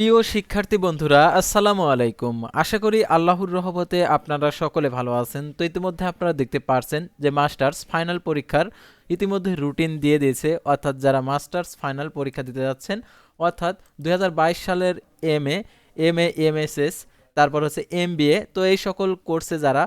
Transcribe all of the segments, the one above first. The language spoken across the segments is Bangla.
প্রিয় শিক্ষার্থী বন্ধুরা, আসসালামু আলাইকুম। আশা করি আল্লাহর রহমতে আপনারা সকলে ভালো আছেন। তো ইতিমধ্যে আপনারা দেখতে পারছেন যে মাস্টার্স ফাইনাল পরীক্ষার ইতিমধ্যে রুটিন দিয়ে দিয়েছে, অর্থাৎ যারা মাস্টার্স ফাইনাল পরীক্ষা দিতে যাচ্ছেন, অর্থাৎ 2022 সালের এমএ, এমএসএস, তারপর হচ্ছে এমবিএ, তো এই সকল কোর্সে যারা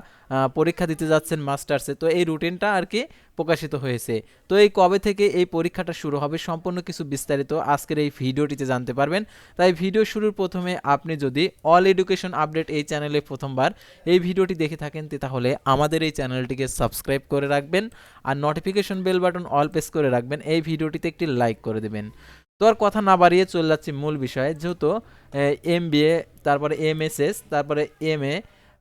পরীক্ষা দিতে যাচ্ছেন মাস্টার্সে, তো এই রুটিনটা আর কি প্রকাশিত হয়েছে। তো এই কবে থেকে এই পরীক্ষাটা শুরু হবে সম্পূর্ণ কিছু বিস্তারিত আজকের এই ভিডিওটিতে জানতে পারবেন। তাই ভিডিও শুরুর প্রথমে আপনি যদি অল এডুকেশন আপডেট এই চ্যানেলে প্রথমবার এই ভিডিওটি দেখে থাকেন তাহলে আমাদের এই চ্যানেলটিকে সাবস্ক্রাইব করে রাখবেন আর notification bell button all press করে রাখবেন। এই ভিডিওটিতে একটি লাইক করে দেবেন। তো আর কথা না বাড়িয়ে চলে যাচ্ছি মূল বিষয়ে। যেহেতু এমবিএ, তারপরে এমএসএস, তারপরে এমএ,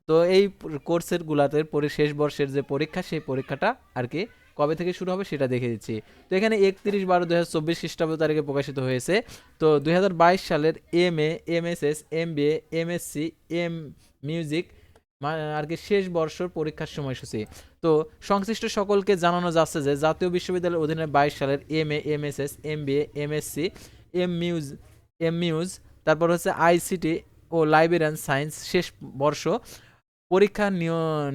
তো এই কোর্সের গুলাতে শেষ বর্ষের যে পরীক্ষা সেই পরীক্ষাটা আর কি কবে থেকে শুরু হবে সেটা দেখে দিচ্ছি। তো এখানে 31/12/2024 খ্রিস্টাব্দ তারিখে প্রকাশিত হয়েছে। তো 2022 সালের MA, MSS, MBA, MSc, M music আর কি শেষ বর্ষর পরীক্ষার সময়সূচি। তো সংশ্লিষ্ট সকলকে জানানো যাচ্ছে যে জাতীয় বিশ্ববিদ্যালয়ের অধীনে 22 সালের MA, MSS, MBA, MSc, M Mus, তারপর হচ্ছে আইসিটি ও লাইব্রেরি সায়েন্স শেষ বর্ষ পরীক্ষা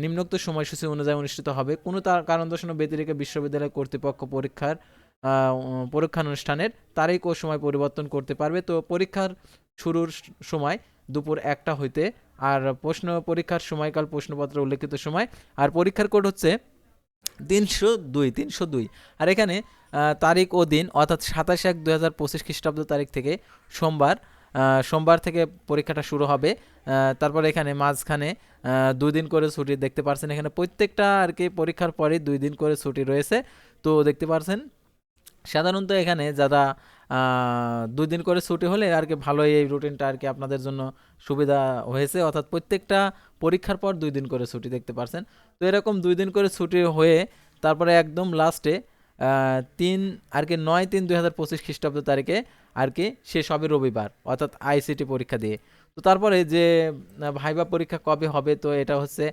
নিম্নোক্ত সময়সূচি অনুযায়ী অনুষ্ঠিত হবে। কোনো কারণদর্শন ব্যতিরেকে বিশ্ববিদ্যালয় কর্তৃপক্ষ পরীক্ষানুষ্ঠানের তারিখ ও সময় পরিবর্তন করতে পারবে। তো পরীক্ষার শুরুর সময় দুপুর 1টা হইতে, আর পরীক্ষার সময়কাল প্রশ্নপত্র উল্লেখিত সময়, আর পরীক্ষার কোড হচ্ছে 302। আর এখানে তারিখ ও দিন অর্থাৎ 27/1/2025 খ্রিস্টাব্দ তারিখ থেকে সোমবার থেকে পরীক্ষাটা শুরু হবে। তারপরে এখানে মাঝখানে 2 দিন করে ছুটি দেখতে পারছেন। এখানে প্রত্যেকটা আর কি পরীক্ষার পরে 2 দিন করে ছুটি রয়েছে। তো দেখতে পারছেন সাধারণত এখানে যারা 2 দিন করে ছুটি হলে আর কি ভালোই এই রুটিনটা আর কি আপনাদের জন্য সুবিধা হয়েছে, অর্থাৎ প্রত্যেকটা পরীক্ষার পর 2 দিন করে ছুটি দেখতে পারছেন। তো এরকম 2 দিন করে ছুটি হয়ে তারপরে একদম লাস্টে 9/3/2025 খ্রিস্টাব্দ তারিখে আর কি শেষ হবে রবিবার, অর্থাৎ আইসিটি পরীক্ষা দিয়ে। তো তারপরে যে ভাইবা পরীক্ষা কবে হবে, তো এটা হচ্ছে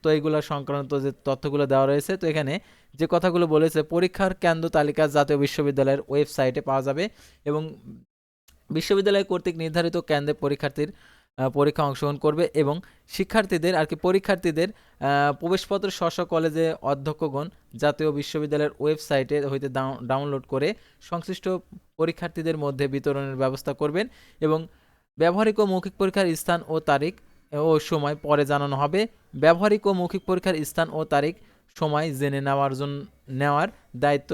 তো এইগুলো সংক্রান্ত যে তথ্যগুলো দেওয়া রয়েছে। তো এখানে যে কথাগুলো বলেছে, পরীক্ষার কেন্দ্র তালিকা জাতীয় বিশ্ববিদ্যালয়ের ওয়েবসাইটে পাওয়া যাবে এবং বিশ্ববিদ্যালয় কর্তৃক নির্ধারিত কেন্দ্রে পরীক্ষার্থীর পরীক্ষা অংশগ্রহণ করবে এবং পরীক্ষার্থীদের প্রবেশপত্র স্ব কলেজে অধ্যক্ষগণ জাতীয় বিশ্ববিদ্যালয়ের ওয়েবসাইটে হইতে ডাউনলোড করে সংশ্লিষ্ট পরীক্ষার্থীদের মধ্যে বিতরণের ব্যবস্থা করবেন এবং ব্যবহারিক ও মৌখিক পরীক্ষার স্থান ও তারিখ ও সময় পরে জানানো হবে। ব্যবহারিক ও মৌখিক পরীক্ষার স্থান ও তারিখ সময় জেনে নেওয়ার দায়িত্ব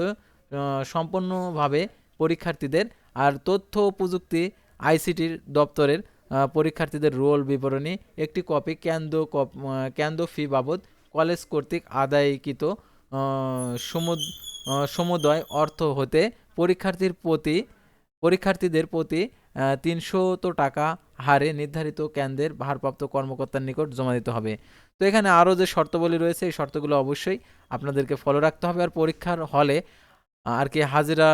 সম্পূর্ণভাবে পরীক্ষার্থীদের। আর তথ্য ও প্রযুক্তি আইসিটির দপ্তরের পরীক্ষার্থীদের রোল বিবরণী একটি কপি কেন্দ্র ফি বাবদ কলেজ কর্তৃক আদায়কৃত সমুদয় অর্থ হতে পরীক্ষার্থীদের প্রতি 300 টাকা হারে নির্ধারিত কেন্দ্রের ভারপ্রাপ্ত কর্মকর্তার নিকট জমা দিতে হবে। তো এখানে আরও যে শর্তাবলী রয়েছে এই শর্তগুলো অবশ্যই আপনাদেরকে ফলো রাখতে হবে। আর পরীক্ষার হলে আর কি হাজিরা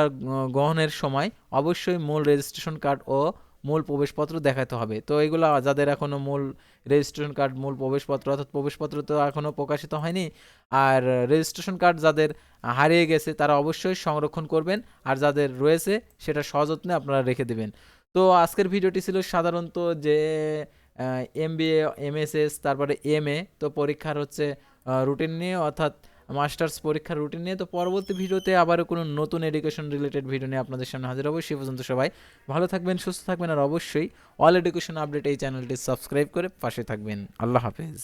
গ্রহণের সময় অবশ্যই মূল রেজিস্ট্রেশন কার্ড ও মূল প্রবেশপত্র দেখাতে হবে। তো এগুলো যাদের এখনও মূল রেজিস্ট্রেশন কার্ড, মূল প্রবেশপত্র, অর্থাৎ প্রবেশপত্র তো এখনও প্রকাশিত হয়নি, আর রেজিস্ট্রেশন কার্ড যাদের হারিয়ে গেছে তারা অবশ্যই সংরক্ষণ করবেন, আর যাদের রয়েছে সেটা সযত্নে আপনারা রেখে দেবেন। তো আজকের ভিডিওটি ছিল সাধারণত যে এমবিএ, এমএসএস, তারপরে এমএ তো পরীক্ষার হচ্ছে রুটিন নিয়ে, অর্থাৎ মাস্টার্স পরীক্ষার রুটিন নিয়ে। তো পরবর্তী ভিডিওতে আবারও কোনো নতুন এডুকেশন রিলেটেড ভিডিও নিয়ে আপনাদের সামনে হাজির হবো। সে পর্যন্ত সবাই ভালো থাকবেন, সুস্থ থাকবেন, আর অবশ্যই অল এডুকেশন আপডেট এই চ্যানেলটি সাবস্ক্রাইব করে পাশে থাকবেন। আল্লাহ হাফেজ।